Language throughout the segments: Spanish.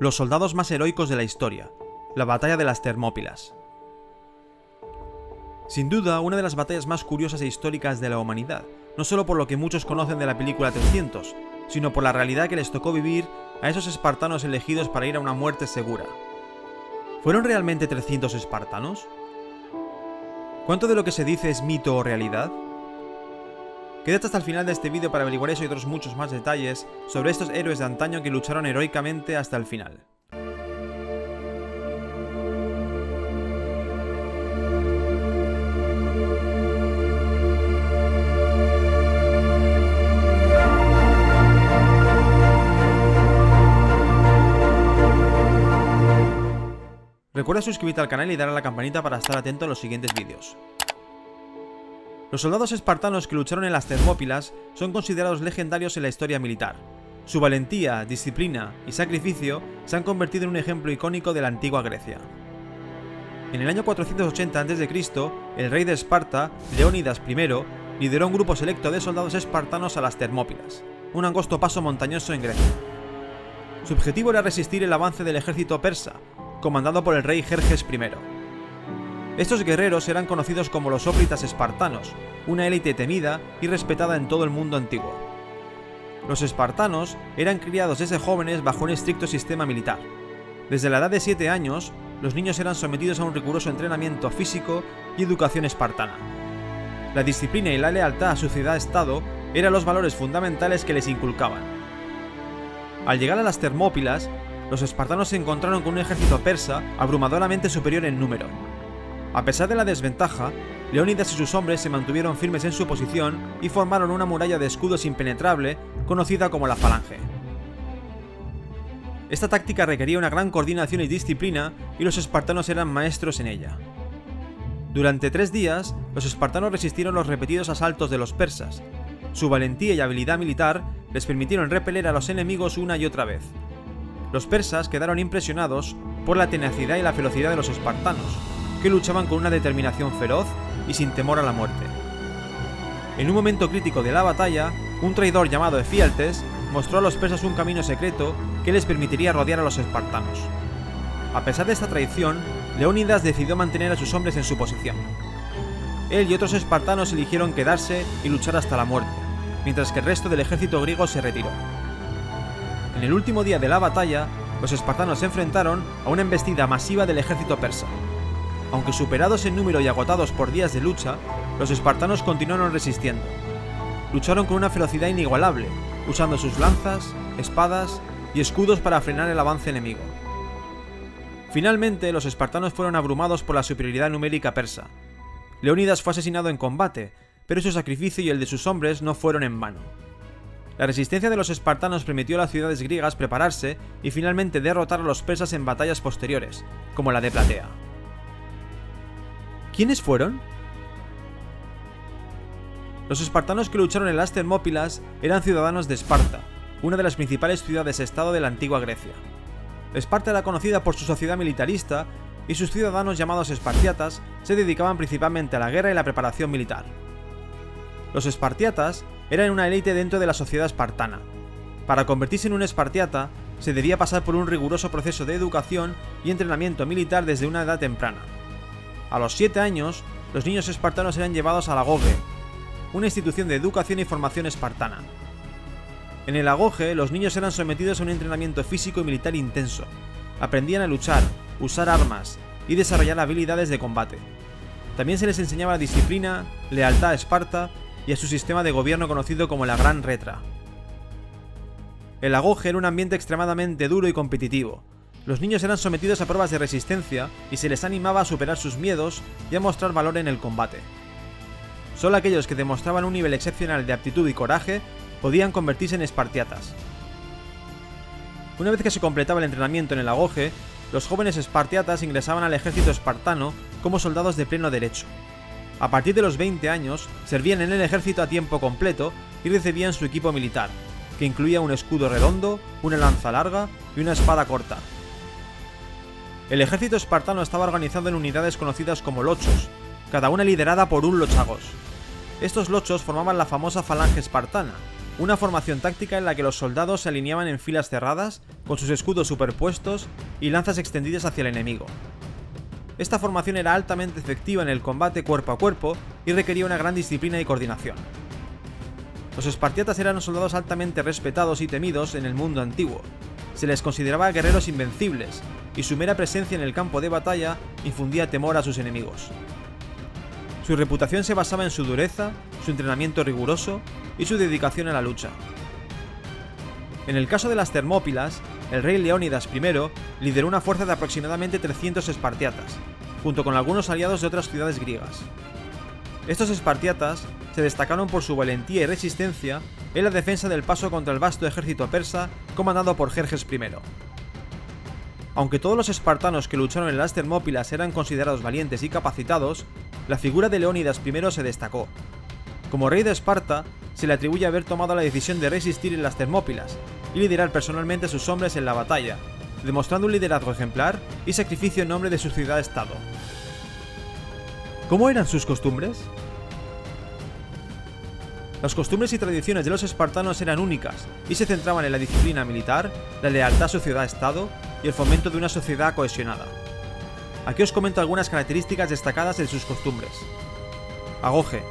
Los soldados más heroicos de la historia, la batalla de las Termópilas. Sin duda, una de las batallas más curiosas e históricas de la humanidad, no solo por lo que muchos conocen de la película 300, sino por la realidad que les tocó vivir a esos espartanos elegidos para ir a una muerte segura. ¿Fueron realmente 300 espartanos? ¿Cuánto de lo que se dice es mito o realidad? Quédate hasta el final de este vídeo para averiguar eso y otros muchos más detalles sobre estos héroes de antaño que lucharon heroicamente hasta el final. Recuerda suscribirte al canal y dar a la campanita para estar atento a los siguientes vídeos. Los soldados espartanos que lucharon en las Termópilas son considerados legendarios en la historia militar. Su valentía, disciplina y sacrificio se han convertido en un ejemplo icónico de la antigua Grecia. En el año 480 a.C., el rey de Esparta, Leónidas I, lideró un grupo selecto de soldados espartanos a las Termópilas, un angosto paso montañoso en Grecia. Su objetivo era resistir el avance del ejército persa, comandado por el rey Jerjes I. Estos guerreros eran conocidos como los hoplitas espartanos, una élite temida y respetada en todo el mundo antiguo. Los espartanos eran criados desde jóvenes bajo un estricto sistema militar. Desde la edad de 7 años, los niños eran sometidos a un riguroso entrenamiento físico y educación espartana. La disciplina y la lealtad a su ciudad-estado eran los valores fundamentales que les inculcaban. Al llegar a las Termópilas, los espartanos se encontraron con un ejército persa abrumadoramente superior en número. A pesar de la desventaja, Leónidas y sus hombres se mantuvieron firmes en su posición y formaron una muralla de escudos impenetrable conocida como la Falange. Esta táctica requería una gran coordinación y disciplina y los espartanos eran maestros en ella. Durante 3 días, los espartanos resistieron los repetidos asaltos de los persas. Su valentía y habilidad militar les permitieron repeler a los enemigos una y otra vez. Los persas quedaron impresionados por la tenacidad y la velocidad de los espartanos, que luchaban con una determinación feroz y sin temor a la muerte. En un momento crítico de la batalla, un traidor llamado Efialtes mostró a los persas un camino secreto que les permitiría rodear a los espartanos. A pesar de esta traición, Leónidas decidió mantener a sus hombres en su posición. Él y otros espartanos eligieron quedarse y luchar hasta la muerte, mientras que el resto del ejército griego se retiró. En el último día de la batalla, los espartanos se enfrentaron a una embestida masiva del ejército persa. Aunque superados en número y agotados por días de lucha, los espartanos continuaron resistiendo. Lucharon con una velocidad inigualable, usando sus lanzas, espadas y escudos para frenar el avance enemigo. Finalmente, los espartanos fueron abrumados por la superioridad numérica persa. Leónidas fue asesinado en combate, pero su sacrificio y el de sus hombres no fueron en vano. La resistencia de los espartanos permitió a las ciudades griegas prepararse y finalmente derrotar a los persas en batallas posteriores, como la de Platea. ¿Quiénes fueron? Los espartanos que lucharon en las Termópilas eran ciudadanos de Esparta, una de las principales ciudades-estado de la antigua Grecia. Esparta era conocida por su sociedad militarista y sus ciudadanos llamados espartiatas se dedicaban principalmente a la guerra y la preparación militar. Los espartiatas eran una élite dentro de la sociedad espartana. Para convertirse en un espartiata, se debía pasar por un riguroso proceso de educación y entrenamiento militar desde una edad temprana. A los 7 años, los niños espartanos eran llevados al agoge, una institución de educación y formación espartana. En el agoge, los niños eran sometidos a un entrenamiento físico y militar intenso. Aprendían a luchar, usar armas y desarrollar habilidades de combate. También se les enseñaba disciplina, lealtad a Esparta y a su sistema de gobierno conocido como la Gran Retra. El agoge era un ambiente extremadamente duro y competitivo. Los niños eran sometidos a pruebas de resistencia y se les animaba a superar sus miedos y a mostrar valor en el combate. Solo aquellos que demostraban un nivel excepcional de aptitud y coraje podían convertirse en espartiatas. Una vez que se completaba el entrenamiento en el agoge, los jóvenes espartiatas ingresaban al ejército espartano como soldados de pleno derecho. A partir de los 20 años, servían en el ejército a tiempo completo y recibían su equipo militar, que incluía un escudo redondo, una lanza larga y una espada corta. El ejército espartano estaba organizado en unidades conocidas como lochos, cada una liderada por un lochagos. Estos lochos formaban la famosa falange espartana, una formación táctica en la que los soldados se alineaban en filas cerradas, con sus escudos superpuestos y lanzas extendidas hacia el enemigo. Esta formación era altamente efectiva en el combate cuerpo a cuerpo y requería una gran disciplina y coordinación. Los espartiatas eran soldados altamente respetados y temidos en el mundo antiguo. Se les consideraba guerreros invencibles, y su mera presencia en el campo de batalla infundía temor a sus enemigos. Su reputación se basaba en su dureza, su entrenamiento riguroso y su dedicación a la lucha. En el caso de las Termópilas, el rey Leónidas I lideró una fuerza de aproximadamente 300 espartiatas, junto con algunos aliados de otras ciudades griegas. Estos espartiatas se destacaron por su valentía y resistencia en la defensa del paso contra el vasto ejército persa comandado por Jerjes I. Aunque todos los espartanos que lucharon en las Termópilas eran considerados valientes y capacitados, la figura de Leónidas I se destacó. Como rey de Esparta, se le atribuye haber tomado la decisión de resistir en las Termópilas y liderar personalmente a sus hombres en la batalla, demostrando un liderazgo ejemplar y sacrificio en nombre de su ciudad-estado. ¿Cómo eran sus costumbres? Las costumbres y tradiciones de los espartanos eran únicas y se centraban en la disciplina militar, la lealtad a su ciudad-estado y el fomento de una sociedad cohesionada. Aquí os comento algunas características destacadas de sus costumbres. Agoge.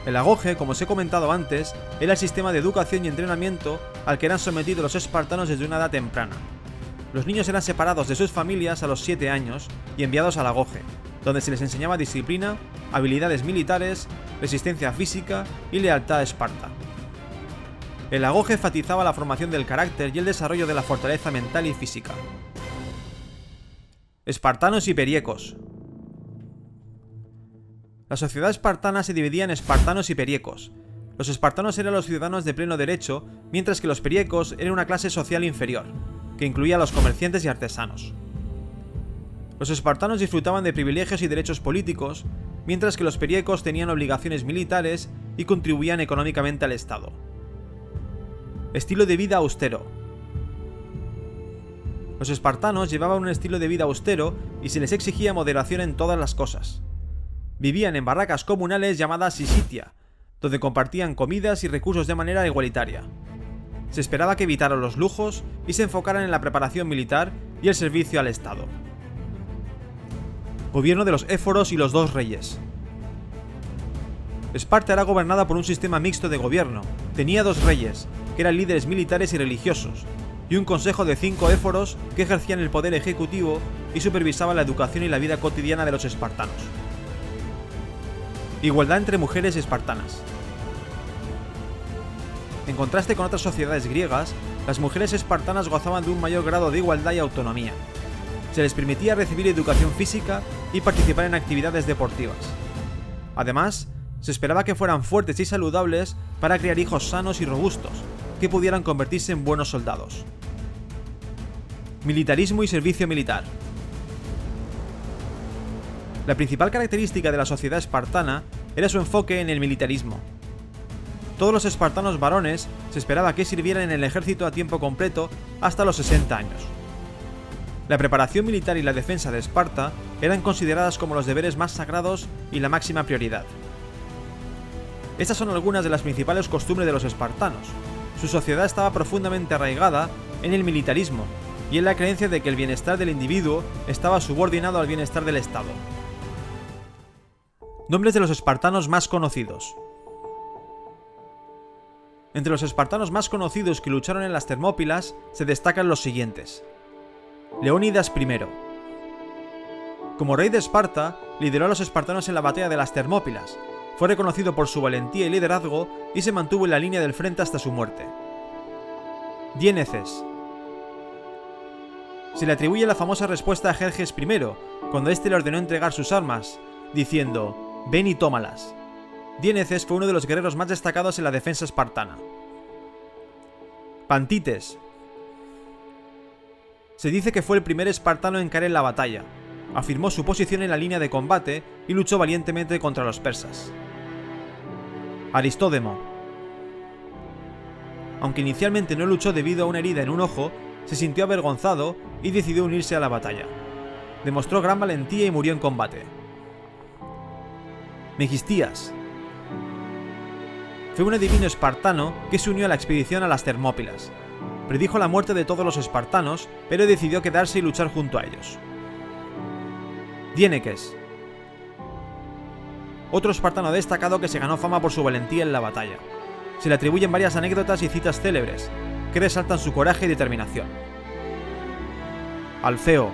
El agoge, como os he comentado antes, era el sistema de educación y entrenamiento al que eran sometidos los espartanos desde una edad temprana. Los niños eran separados de sus familias a los 7 años y enviados al agoge, donde se les enseñaba disciplina, habilidades militares, resistencia física y lealtad a Esparta. El agoge enfatizaba la formación del carácter y el desarrollo de la fortaleza mental y física. Espartanos y periecos. La sociedad espartana se dividía en espartanos y periecos. Los espartanos eran los ciudadanos de pleno derecho, mientras que los periecos eran una clase social inferior, que incluía a los comerciantes y artesanos. Los espartanos disfrutaban de privilegios y derechos políticos, mientras que los periecos tenían obligaciones militares y contribuían económicamente al Estado. Estilo de vida austero. Los espartanos llevaban un estilo de vida austero y se les exigía moderación en todas las cosas. Vivían en barracas comunales llamadas sisitia, donde compartían comidas y recursos de manera igualitaria. Se esperaba que evitaran los lujos y se enfocaran en la preparación militar y el servicio al Estado. Gobierno de los éforos y los 2 reyes. Esparta era gobernada por un sistema mixto de gobierno. Tenía 2 reyes, que eran líderes militares y religiosos, y un consejo de 5 éforos que ejercían el poder ejecutivo y supervisaban la educación y la vida cotidiana de los espartanos. Igualdad entre mujeres espartanas. En contraste con otras sociedades griegas, las mujeres espartanas gozaban de un mayor grado de igualdad y autonomía. Se les permitía recibir educación física y participar en actividades deportivas. Además, se esperaba que fueran fuertes y saludables para criar hijos sanos y robustos, que pudieran convertirse en buenos soldados. Militarismo y servicio militar. La principal característica de la sociedad espartana era su enfoque en el militarismo. Todos los espartanos varones se esperaba que sirvieran en el ejército a tiempo completo hasta los 60 años. La preparación militar y la defensa de Esparta eran consideradas como los deberes más sagrados y la máxima prioridad. Estas son algunas de las principales costumbres de los espartanos. Su sociedad estaba profundamente arraigada en el militarismo y en la creencia de que el bienestar del individuo estaba subordinado al bienestar del Estado. Nombres de los espartanos más conocidos. Entre los espartanos más conocidos que lucharon en las Termópilas se destacan los siguientes. Leónidas I. Como rey de Esparta, lideró a los espartanos en la batalla de las Termópilas, fue reconocido por su valentía y liderazgo y se mantuvo en la línea del frente hasta su muerte. Diéneces. Se le atribuye la famosa respuesta a Jerjes I, cuando éste le ordenó entregar sus armas, diciendo: «Ven y tómalas». Diéneces fue uno de los guerreros más destacados en la defensa espartana. Pantites. Se dice que fue el primer espartano en caer en la batalla, afirmó su posición en la línea de combate y luchó valientemente contra los persas. Aristódemo. Aunque inicialmente no luchó debido a una herida en un ojo, se sintió avergonzado y decidió unirse a la batalla. Demostró gran valentía y murió en combate. Megistías. Fue un adivino espartano que se unió a la expedición a las Termópilas. Predijo la muerte de todos los espartanos, pero decidió quedarse y luchar junto a ellos. Diéneques. Otro espartano destacado que se ganó fama por su valentía en la batalla. Se le atribuyen varias anécdotas y citas célebres, que resaltan su coraje y determinación. Alceo.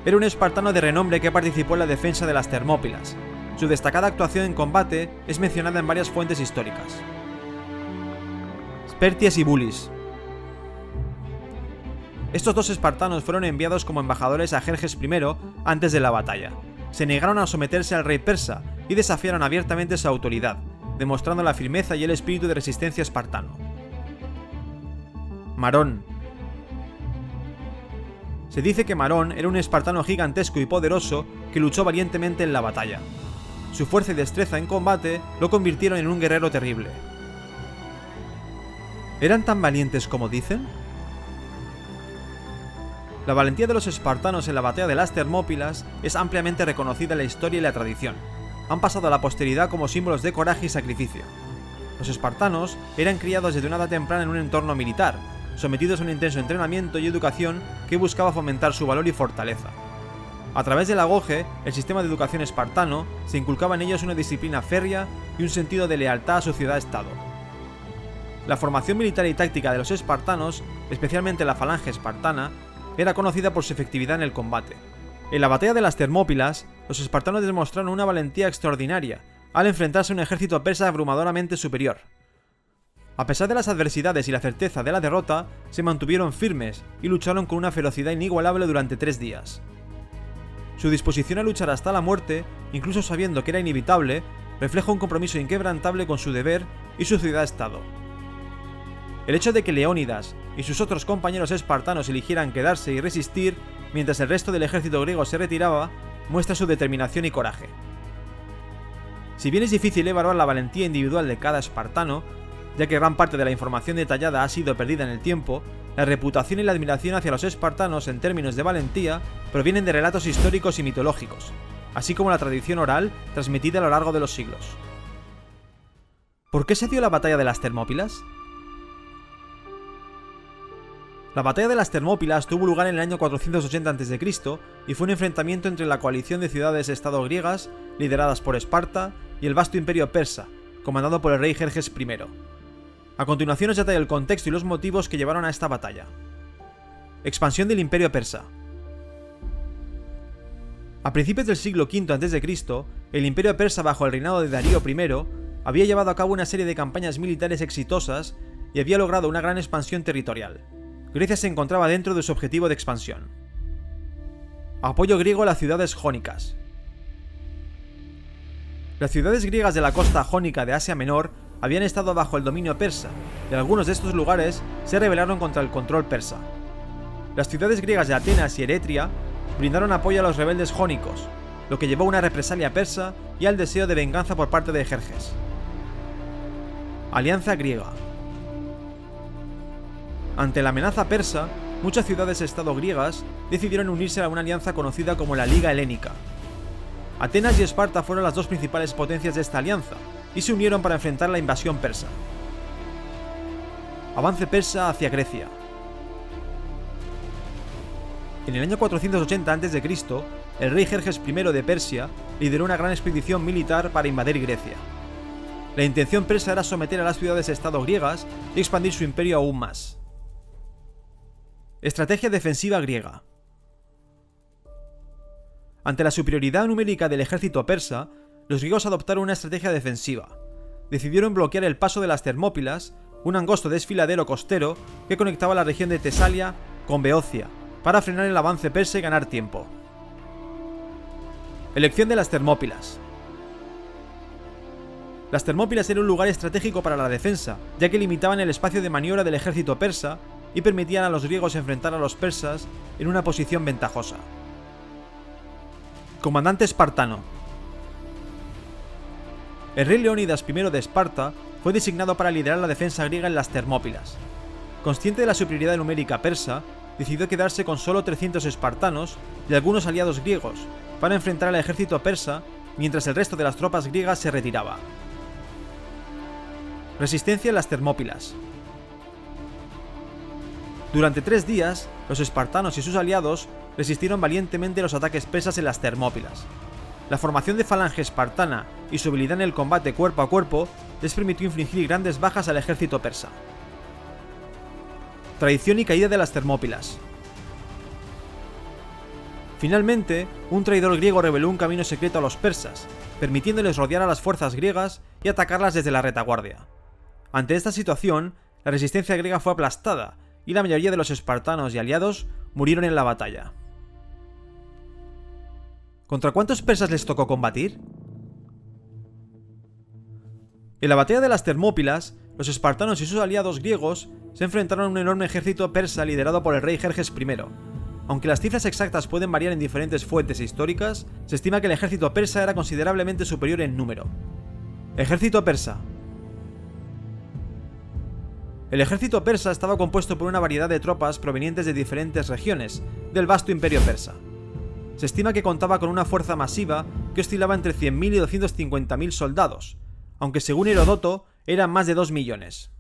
Era un espartano de renombre que participó en la defensa de las Termópilas. Su destacada actuación en combate es mencionada en varias fuentes históricas. Sperties y Bulis. Estos dos espartanos fueron enviados como embajadores a Jerjes I antes de la batalla. Se negaron a someterse al rey persa y desafiaron abiertamente su autoridad, demostrando la firmeza y el espíritu de resistencia espartano. Marón. Se dice que Marón era un espartano gigantesco y poderoso que luchó valientemente en la batalla. Su fuerza y destreza en combate lo convirtieron en un guerrero terrible. ¿Eran tan valientes como dicen? La valentía de los espartanos en la batalla de las Termópilas es ampliamente reconocida en la historia y la tradición. Han pasado a la posteridad como símbolos de coraje y sacrificio. Los espartanos eran criados desde una edad temprana en un entorno militar, sometidos a un intenso entrenamiento y educación que buscaba fomentar su valor y fortaleza. A través del agoge, el sistema de educación espartano, se inculcaba en ellos una disciplina férrea y un sentido de lealtad a su ciudad-estado. La formación militar y táctica de los espartanos, especialmente la falange espartana, era conocida por su efectividad en el combate. En la batalla de las Termópilas, los espartanos demostraron una valentía extraordinaria al enfrentarse a un ejército persa abrumadoramente superior. A pesar de las adversidades y la certeza de la derrota, se mantuvieron firmes y lucharon con una ferocidad inigualable durante 3 días. Su disposición a luchar hasta la muerte, incluso sabiendo que era inevitable, refleja un compromiso inquebrantable con su deber y su ciudad-estado. El hecho de que Leónidas y sus otros compañeros espartanos eligieran quedarse y resistir mientras el resto del ejército griego se retiraba, muestra su determinación y coraje. Si bien es difícil evaluar la valentía individual de cada espartano, ya que gran parte de la información detallada ha sido perdida en el tiempo, la reputación y la admiración hacia los espartanos en términos de valentía provienen de relatos históricos y mitológicos, así como la tradición oral transmitida a lo largo de los siglos. ¿Por qué se dio la batalla de las Termópilas? La batalla de las Termópilas tuvo lugar en el año 480 a.C. y fue un enfrentamiento entre la coalición de ciudades-estado griegas, lideradas por Esparta, y el vasto imperio persa, comandado por el rey Jerjes I. A continuación os detallo el contexto y los motivos que llevaron a esta batalla. Expansión del imperio persa. A principios del siglo V a.C., el imperio persa bajo el reinado de Darío I había llevado a cabo una serie de campañas militares exitosas y había logrado una gran expansión territorial. Grecia se encontraba dentro de su objetivo de expansión. Apoyo griego a las ciudades jónicas. Las ciudades griegas de la costa jónica de Asia Menor habían estado bajo el dominio persa, y algunos de estos lugares se rebelaron contra el control persa. Las ciudades griegas de Atenas y Eretria brindaron apoyo a los rebeldes jónicos, lo que llevó a una represalia persa y al deseo de venganza por parte de Jerjes. Alianza griega. Ante la amenaza persa, muchas ciudades-estado griegas decidieron unirse a una alianza conocida como la Liga Helénica. Atenas y Esparta fueron las dos principales potencias de esta alianza, y se unieron para enfrentar la invasión persa. Avance persa hacia Grecia. En el año 480 a.C., el rey Jerjes I de Persia lideró una gran expedición militar para invadir Grecia. La intención persa era someter a las ciudades-estado griegas y expandir su imperio aún más. Estrategia defensiva griega. Ante la superioridad numérica del ejército persa, los griegos adoptaron una estrategia defensiva. Decidieron bloquear el paso de las Termópilas, un angosto desfiladero costero que conectaba la región de Tesalia con Beocia, para frenar el avance persa y ganar tiempo. Elección de las Termópilas. Las Termópilas eran un lugar estratégico para la defensa, ya que limitaban el espacio de maniobra del ejército persa y permitían a los griegos enfrentar a los persas en una posición ventajosa. Comandante espartano. El rey Leónidas I de Esparta fue designado para liderar la defensa griega en las Termópilas. Consciente de la superioridad numérica persa, decidió quedarse con solo 300 espartanos y algunos aliados griegos para enfrentar al ejército persa mientras el resto de las tropas griegas se retiraba. Resistencia en las Termópilas. Durante 3 días, los espartanos y sus aliados resistieron valientemente los ataques persas en las Termópilas. La formación de falange espartana y su habilidad en el combate cuerpo a cuerpo les permitió infligir grandes bajas al ejército persa. Traición y caída de las Termópilas. Finalmente, un traidor griego reveló un camino secreto a los persas, permitiéndoles rodear a las fuerzas griegas y atacarlas desde la retaguardia. Ante esta situación, la resistencia griega fue aplastada y la mayoría de los espartanos y aliados murieron en la batalla. ¿Contra cuántos persas les tocó combatir? En la batalla de las Termópilas, los espartanos y sus aliados griegos se enfrentaron a un enorme ejército persa liderado por el rey Jerjes I. Aunque las cifras exactas pueden variar en diferentes fuentes históricas, se estima que el ejército persa era considerablemente superior en número. Ejército persa. El ejército persa estaba compuesto por una variedad de tropas provenientes de diferentes regiones del vasto imperio persa. Se estima que contaba con una fuerza masiva que oscilaba entre 100.000 y 250.000 soldados, aunque según Heródoto eran más de 2 millones.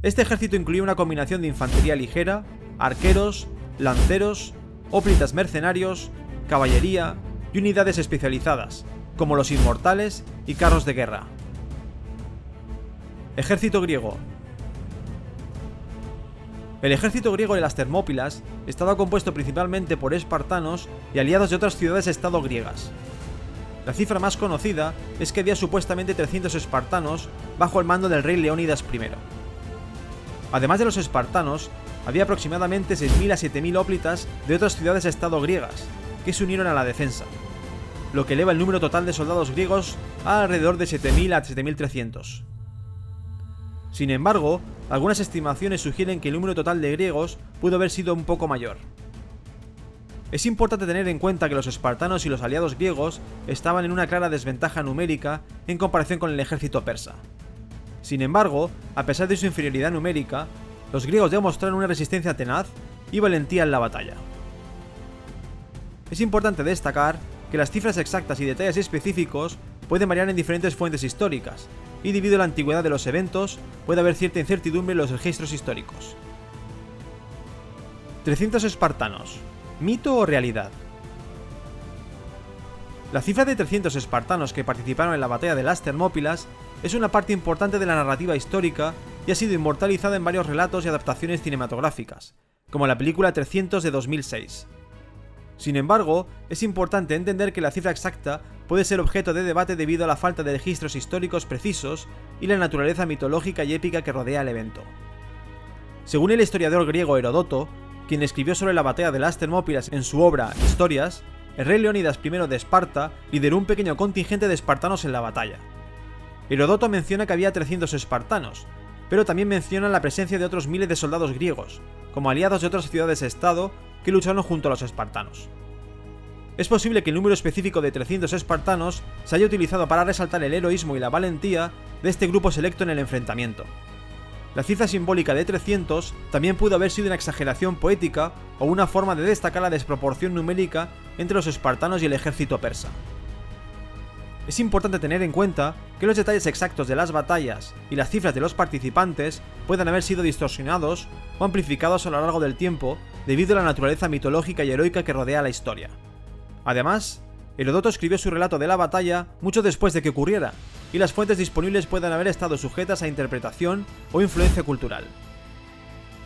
Este ejército incluía una combinación de infantería ligera, arqueros, lanceros, hoplitas mercenarios, caballería y unidades especializadas, como los inmortales y carros de guerra. Ejército griego. El ejército griego de las Termópilas estaba compuesto principalmente por espartanos y aliados de otras ciudades-estado griegas. La cifra más conocida es que había supuestamente 300 espartanos bajo el mando del rey Leónidas I. Además de los espartanos, había aproximadamente 6.000 a 7.000 hoplitas de otras ciudades-estado griegas, que se unieron a la defensa, lo que eleva el número total de soldados griegos a alrededor de 7.000 a 7.300. Sin embargo, algunas estimaciones sugieren que el número total de griegos pudo haber sido un poco mayor. Es importante tener en cuenta que los espartanos y los aliados griegos estaban en una clara desventaja numérica en comparación con el ejército persa. Sin embargo, a pesar de su inferioridad numérica, los griegos demostraron una resistencia tenaz y valentía en la batalla. Es importante destacar que las cifras exactas y detalles específicos pueden variar en diferentes fuentes históricas, y debido a la antigüedad de los eventos, puede haber cierta incertidumbre en los registros históricos. 300 espartanos. ¿Mito o realidad? La cifra de 300 espartanos que participaron en la batalla de las Termópilas es una parte importante de la narrativa histórica y ha sido inmortalizada en varios relatos y adaptaciones cinematográficas, como la película 300 de 2006. Sin embargo, es importante entender que la cifra exacta puede ser objeto de debate debido a la falta de registros históricos precisos y la naturaleza mitológica y épica que rodea el evento. Según el historiador griego Heródoto, quien escribió sobre la batalla de las Termópilas en su obra Historias, el rey Leónidas I de Esparta lideró un pequeño contingente de espartanos en la batalla. Heródoto menciona que había 300 espartanos, pero también menciona la presencia de otros miles de soldados griegos, como aliados de otras ciudades-estado que lucharon junto a los espartanos. Es posible que el número específico de 300 espartanos se haya utilizado para resaltar el heroísmo y la valentía de este grupo selecto en el enfrentamiento. La cifra simbólica de 300 también pudo haber sido una exageración poética o una forma de destacar la desproporción numérica entre los espartanos y el ejército persa. Es importante tener en cuenta que los detalles exactos de las batallas y las cifras de los participantes pueden haber sido distorsionados o amplificados a lo largo del tiempo debido a la naturaleza mitológica y heroica que rodea la historia. Además, Heródoto escribió su relato de la batalla mucho después de que ocurriera, y las fuentes disponibles pueden haber estado sujetas a interpretación o influencia cultural.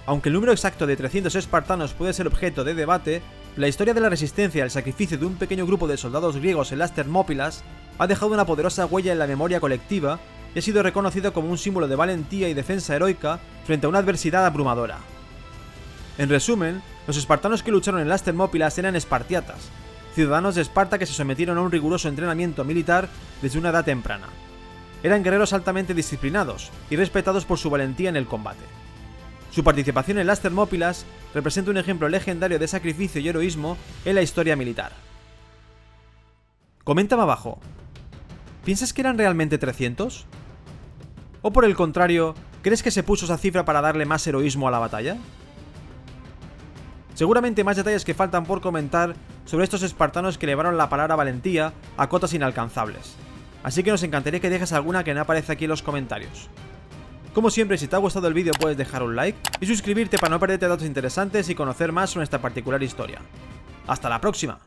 Aunque el número exacto de 300 espartanos puede ser objeto de debate, la historia de la resistencia y el sacrificio de un pequeño grupo de soldados griegos en las Termópilas ha dejado una poderosa huella en la memoria colectiva y ha sido reconocido como un símbolo de valentía y defensa heroica frente a una adversidad abrumadora. En resumen, los espartanos que lucharon en las Termópilas eran espartiatas, ciudadanos de Esparta que se sometieron a un riguroso entrenamiento militar desde una edad temprana. Eran guerreros altamente disciplinados y respetados por su valentía en el combate. Su participación en las Termópilas representa un ejemplo legendario de sacrificio y heroísmo en la historia militar. Coméntame abajo, ¿piensas que eran realmente 300? ¿O por el contrario, crees que se puso esa cifra para darle más heroísmo a la batalla? Seguramente más detalles que faltan por comentar sobre estos espartanos que elevaron la palabra valentía a cotas inalcanzables. así que nos encantaría que dejes alguna que no aparece aquí en los comentarios. Como siempre, si te ha gustado el vídeo puedes dejar un like y suscribirte para no perderte datos interesantes y conocer más sobre esta particular historia. ¡Hasta la próxima!